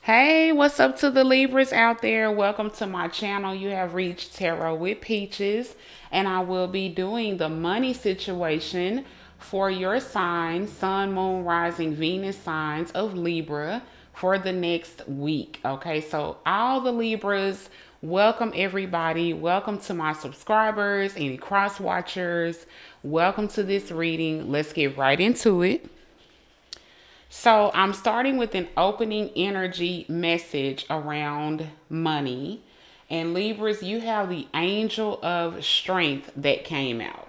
Hey, what's up to the Libras out there? Welcome to my channel. You have reached Tarot with Peaches, and I will be doing the money situation for your sign, Sun, Moon, Rising, Venus signs of Libra for the next week. Okay, so all the Libras, welcome everybody. Welcome to my subscribers, any cross watchers. Welcome to this reading. Let's get right into it. So I'm starting with an opening energy message around money. And Libras, you have the angel of strength that came out.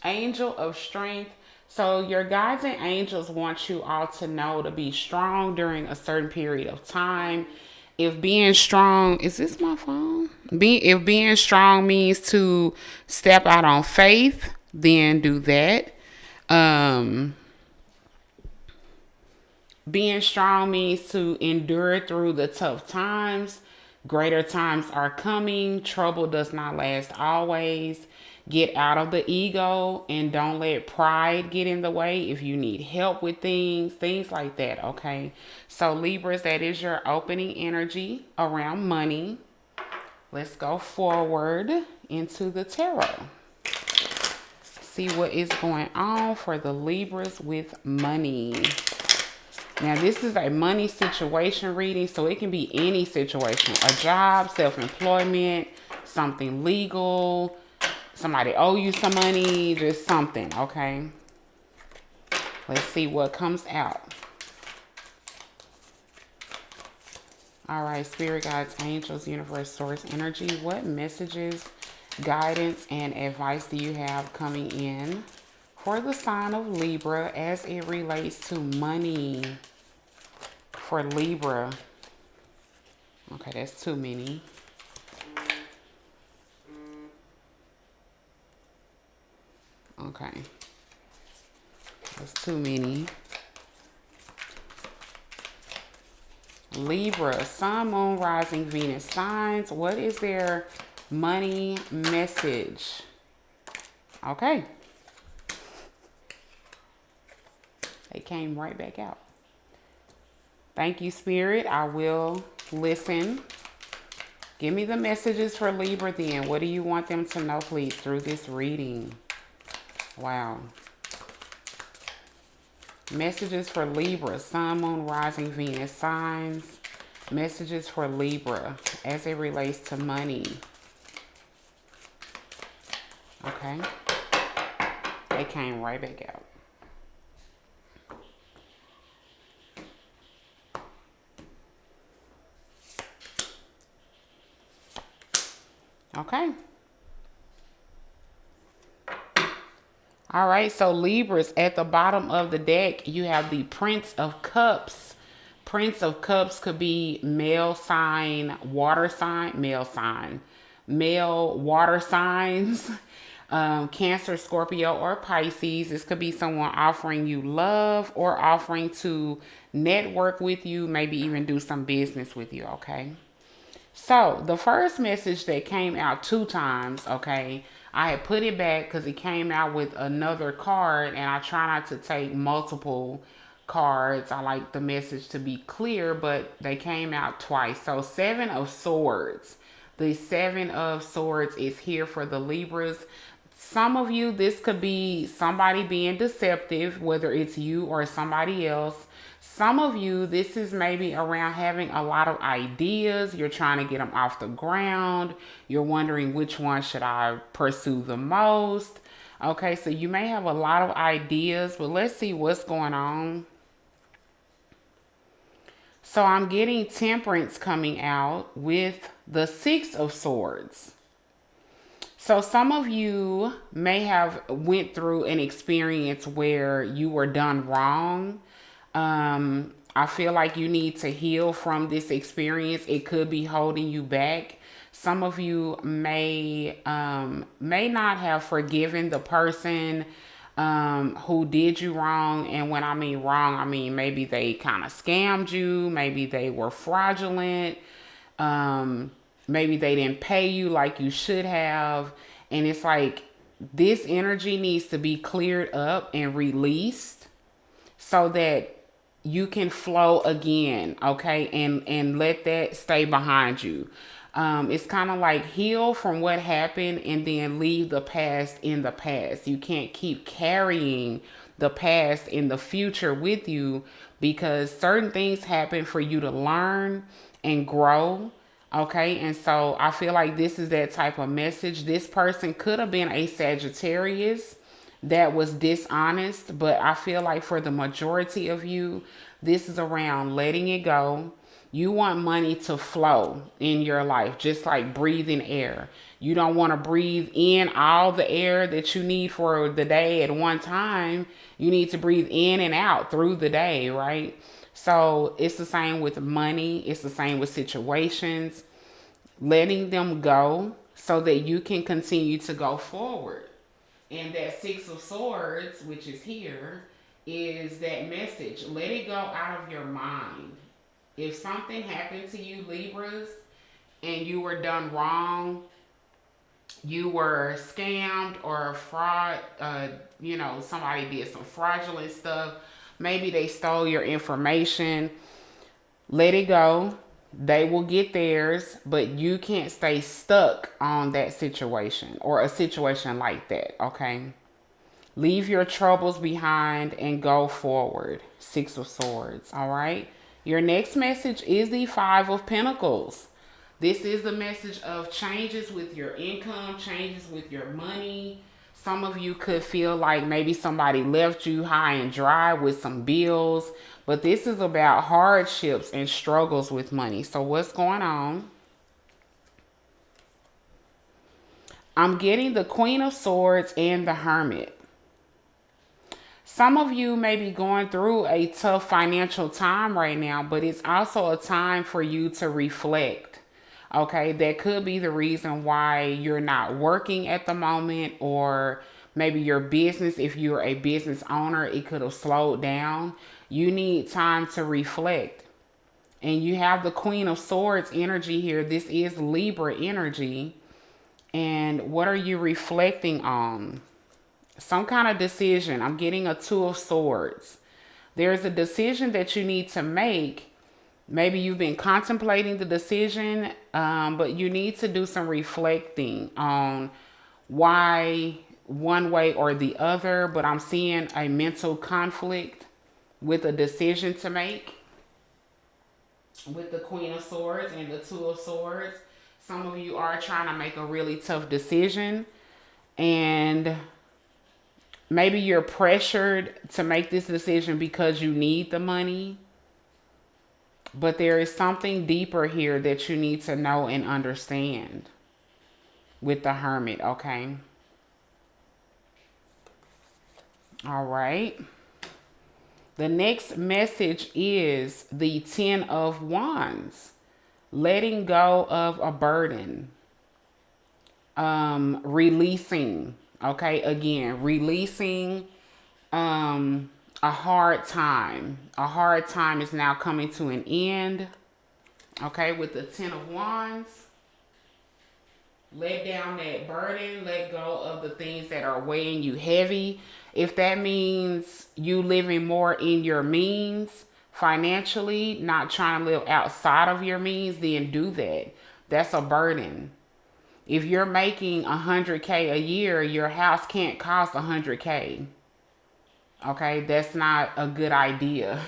Angel of strength. So your guides and angels want you all to know to be strong during a certain period of time. If being strong, is this my phone? If being strong means to step out on faith, then do that. Um, Being strong means to endure through the tough times. Greater times are coming. Trouble does not last always. Get out of the ego and don't let pride get in the way if you need help with things like that, okay? So, Libras, that is your opening energy around money. Let's go forward into the tarot. See what is going on for the Libras with money. Now, this is a money situation reading, so it can be any situation. A job, self-employment, something legal, somebody owe you some money, just something, okay? Let's see what comes out. All right, spirit guides, angels, universe, source, energy. What messages, guidance, and advice do you have coming in for the sign of Libra as it relates to money for Libra? Okay, that's too many. Okay, that's too many. Libra, Sun, Moon, Rising, Venus signs. What is their money message? Okay. They came right back out. Thank you, Spirit. I will listen. Give me the messages for Libra then. What do you want them to know, please, through this reading? Wow. Messages for Libra, Sun, Moon, Rising, Venus signs. Messages for Libra as it relates to money. Okay. They came right back out. Okay. All right, so Libras, at the bottom of the deck, you have the Prince of Cups. Prince of Cups could be male sign, water sign, male water signs, Cancer, Scorpio, or Pisces. This could be someone offering you love or offering to network with you, maybe even do some business with you, okay? So the first message that came out two times, okay, I had put it back because it came out with another card, and I try not to take multiple cards. I like the message to be clear, but they came out twice. So Seven of Swords. The Seven of Swords is here for the Libras. Some of you, this could be somebody being deceptive, whether it's you or somebody else. Some of you, this is maybe around having a lot of ideas. You're trying to get them off the ground. You're wondering which one should I pursue the most. Okay, so you may have a lot of ideas, but let's see what's going on. So I'm getting Temperance coming out with the Six of Swords. So some of you may have went through an experience where you were done wrong. I feel like you need to heal from this experience. It could be holding you back. Some of you may not have forgiven the person who did you wrong. And when I mean wrong, I mean maybe they kind of scammed you. Maybe they were fraudulent. Maybe they didn't pay you like you should have. And it's like this energy needs to be cleared up and released so that you can flow again, okay, and let that stay behind you. It's kind of like heal from what happened and then leave the past in the past. You can't keep carrying the past in the future with you, because certain things happen for you to learn and grow. Okay, and so I feel like this is that type of message. This person could have been a Sagittarius that was dishonest, but I feel like for the majority of you, this is around letting it go. You want money to flow in your life, just like breathing air. You don't want to breathe in all the air that you need for the day at one time. You need to breathe in and out through the day, right? So it's the same with money. It's the same with situations. Letting them go so that you can continue to go forward. And that Six of Swords, which is here, is that message. Let it go out of your mind. If something happened to you, Libras, and you were done wrong, you were scammed or fraud, somebody did some fraudulent stuff. Maybe they stole your information. Let it go. They will get theirs, but you can't stay stuck on that situation or a situation like that, okay? Leave your troubles behind and go forward. Six of Swords, all right? Your next message is the Five of Pentacles. This is the message of changes with your income, changes with your money. Some of you could feel like maybe somebody left you high and dry with some bills, but this is about hardships and struggles with money. So what's going on? I'm getting the Queen of Swords and the Hermit. Some of you may be going through a tough financial time right now, but it's also a time for you to reflect. Okay, that could be the reason why you're not working at the moment, or maybe your business, if you're a business owner, it could have slowed down. You need time to reflect. And you have the Queen of Swords energy here. This is Libra energy. And what are you reflecting on? Some kind of decision. I'm getting a Two of Swords. There's a decision that you need to make. Maybe you've been contemplating the decision, but you need to do some reflecting on why one way or the other. But I'm seeing a mental conflict with a decision to make with the Queen of Swords and the Two of Swords. Some of you are trying to make a really tough decision, and maybe you're pressured to make this decision because you need the money. But there is something deeper here that you need to know and understand with the Hermit, okay? All right. The next message is the Ten of Wands. Letting go of a burden. Releasing, okay? Again, releasing a hard time. A hard time is now coming to an end. Okay, with the Ten of Wands. Let down that burden. Let go of the things that are weighing you heavy. If that means you living more in your means financially, not trying to live outside of your means, then do that. That's a burden. If you're making $100K a year, your house can't cost $100K. Okay, that's not a good idea.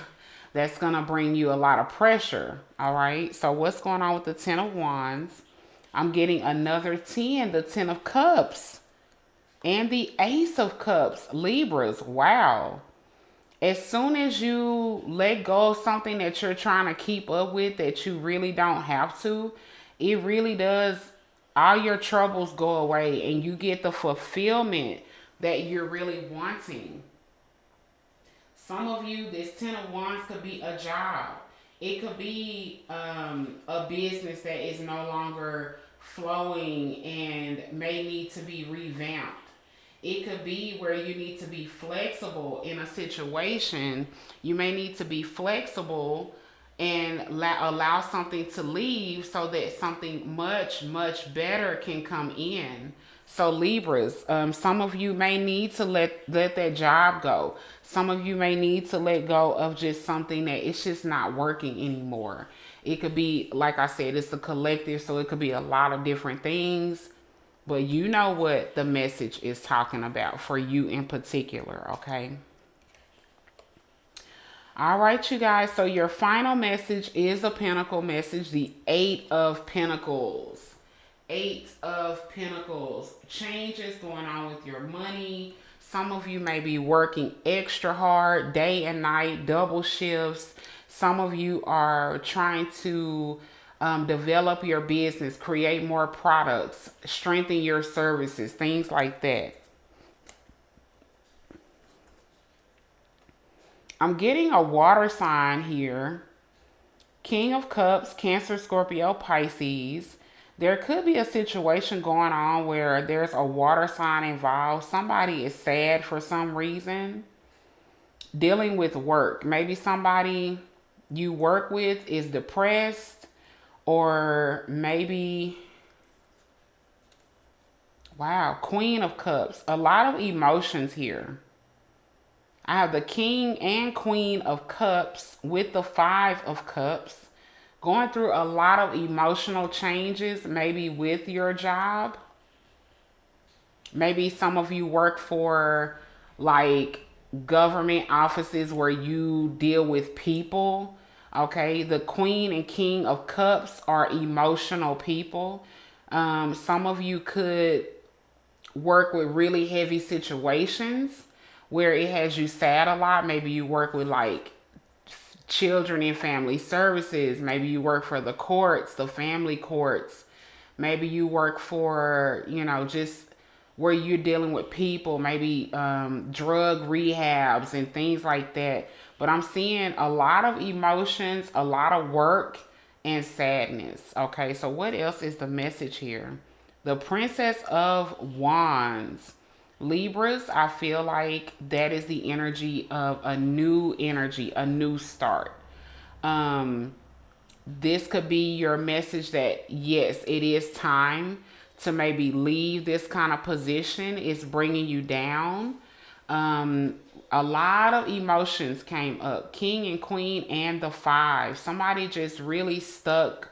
That's going to bring you a lot of pressure. All right, so what's going on with the Ten of Wands? I'm getting another 10, the 10 of Cups, and the Ace of Cups. Libras, wow. As soon as you let go of something that you're trying to keep up with that you really don't have to, it really does, all your troubles go away and you get the fulfillment that you're really wanting. Some of you, this Ten of Wands could be a job. It could be a business that is no longer flowing and may need to be revamped. It could be where you need to be flexible in a situation. You may need to be flexible and allow something to leave so that something much, much better can come in. So Libras, some of you may need to let that job go. Some of you may need to let go of just something that it's just not working anymore. It could be, like I said, it's a collective, so it could be a lot of different things. But you know what the message is talking about for you in particular, okay? All right, you guys. So your final message is a Pentacle message, the Eight of Pentacles. Eight of Pentacles. Changes going on with your money. Some of you may be working extra hard, day and night, double shifts. Some of you are trying to develop your business, create more products, strengthen your services, things like that. I'm getting a water sign here. King of Cups, Cancer, Scorpio, Pisces. There could be a situation going on where there's a water sign involved. Somebody is sad for some reason. Dealing with work. Maybe somebody you work with is depressed, or maybe, wow, Queen of Cups. A lot of emotions here. I have the King and Queen of Cups with the Five of Cups. Going through a lot of emotional changes, maybe with your job. Maybe some of you work for like government offices where you deal with people. Okay, the Queen and King of Cups are emotional people. Some of you could work with really heavy situations where it has you sad a lot. Maybe you work with like children and family services. Maybe you work for the courts, the family courts. Maybe you work for, just where you're dealing with people, maybe drug rehabs and things like that. But I'm seeing a lot of emotions, a lot of work, and sadness. Okay, so what else is the message here? The Princess of Wands. Libras, I feel like that is the energy of a new energy, a new start. Um, this could be your message that yes, it is time to maybe leave this kind of position. It's bringing you down. Um, a lot of emotions came up. King and Queen and the Five. Somebody just really stuck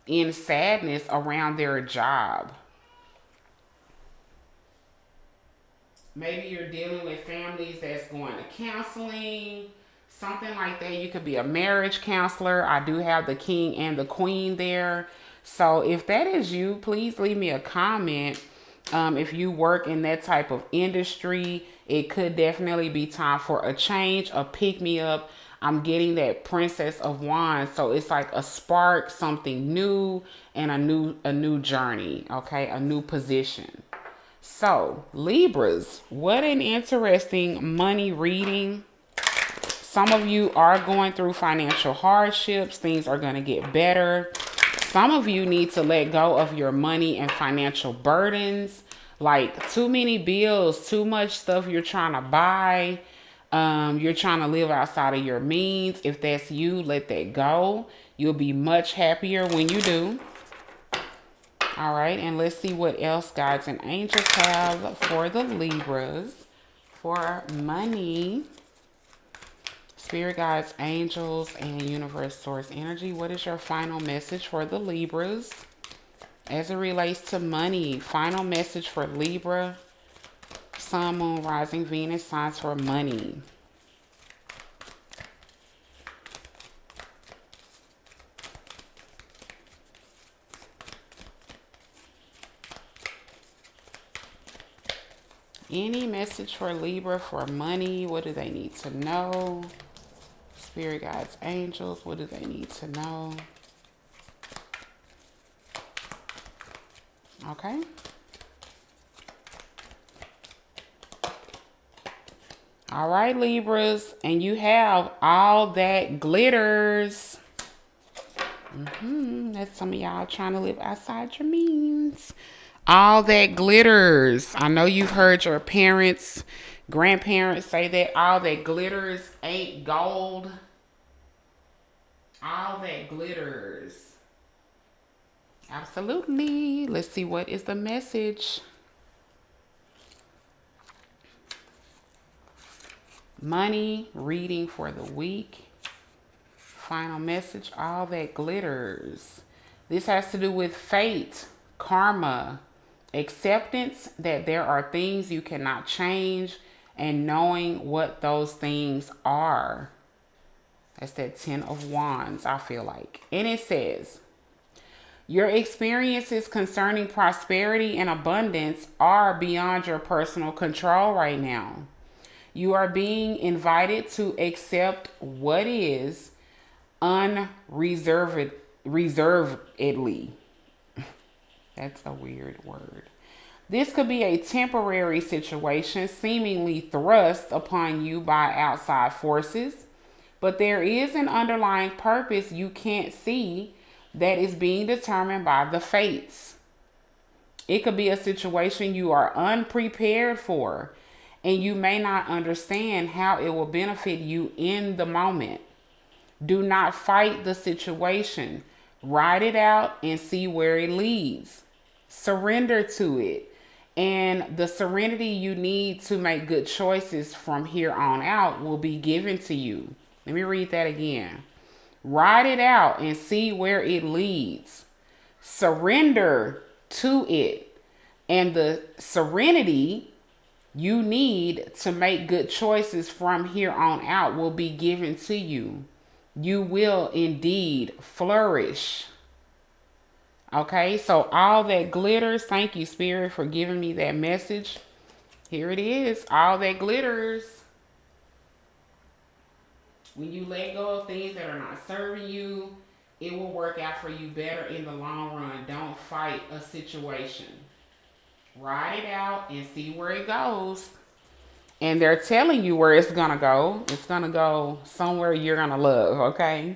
in sadness around their job. Maybe you're dealing with families that's going to counseling, something like that. You could be a marriage counselor. I do have the King and the Queen there. So if that is you, please leave me a comment. If you work in that type of industry, it could definitely be time for a change, a pick me up. I'm getting that Princess of Wands, so it's like a spark, something new, and a new journey. Okay, a new position. So, Libras, what an interesting money reading. Some of you are going through financial hardships. Things are going to get better. Some of you need to let go of your money and financial burdens, like too many bills, too much stuff you're trying to buy. You're trying to live outside of your means. If that's you, let that go. You'll be much happier when you do. All right, and let's see what else guides and angels have for the Libras for money. Spirit guides, angels, and universe source energy. What is your final message for the Libras as it relates to money? Final message for Libra, Sun, Moon, Rising, Venus, signs for money. Any message for Libra for money? What do they need to know? Spirit guides, angels, what do they need to know? Okay. All right, Libras, and you have all that glitters. That's some of y'all trying to live outside your means. All that glitters. I know you've heard your parents, grandparents say that all that glitters ain't gold. All that glitters. Absolutely. Let's see what is the message. Money reading for the week. Final message, all that glitters. This has to do with fate, karma, acceptance that there are things you cannot change, and knowing what those things are. That's that 10 of Wands, I feel like. And it says, your experiences concerning prosperity and abundance are beyond your personal control right now. You are being invited to accept what is reservedly. That's a weird word. This could be a temporary situation seemingly thrust upon you by outside forces, but there is an underlying purpose you can't see that is being determined by the fates. It could be a situation you are unprepared for, and you may not understand how it will benefit you in the moment. Do not fight the situation. Ride it out and see where it leads. Surrender to it. And the serenity you need to make good choices from here on out will be given to you. Let me read that again. Ride it out and see where it leads. Surrender to it. And the serenity you need to make good choices from here on out will be given to you. You will indeed flourish. Okay, so all that glitters. Thank you, Spirit, for giving me that message. Here it is. All that glitters. When you let go of things that are not serving you, it will work out for you better in the long run. Don't fight a situation. Ride it out and see where it goes. And they're telling you where it's going to go. It's going to go somewhere you're going to love, okay?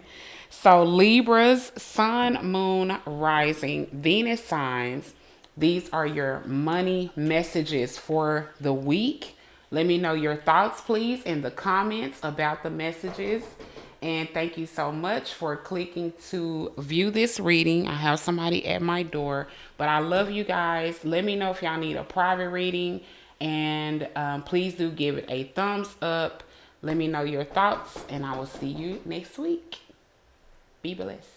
So Libras, Sun, Moon, Rising, Venus signs. These are your money messages for the week. Let me know your thoughts, please, in the comments about the messages. And thank you so much for clicking to view this reading. I have somebody at my door, but I love you guys. Let me know if y'all need a private reading. And please do give it a thumbs up. Let me know your thoughts, and I will see you next week. Be blessed.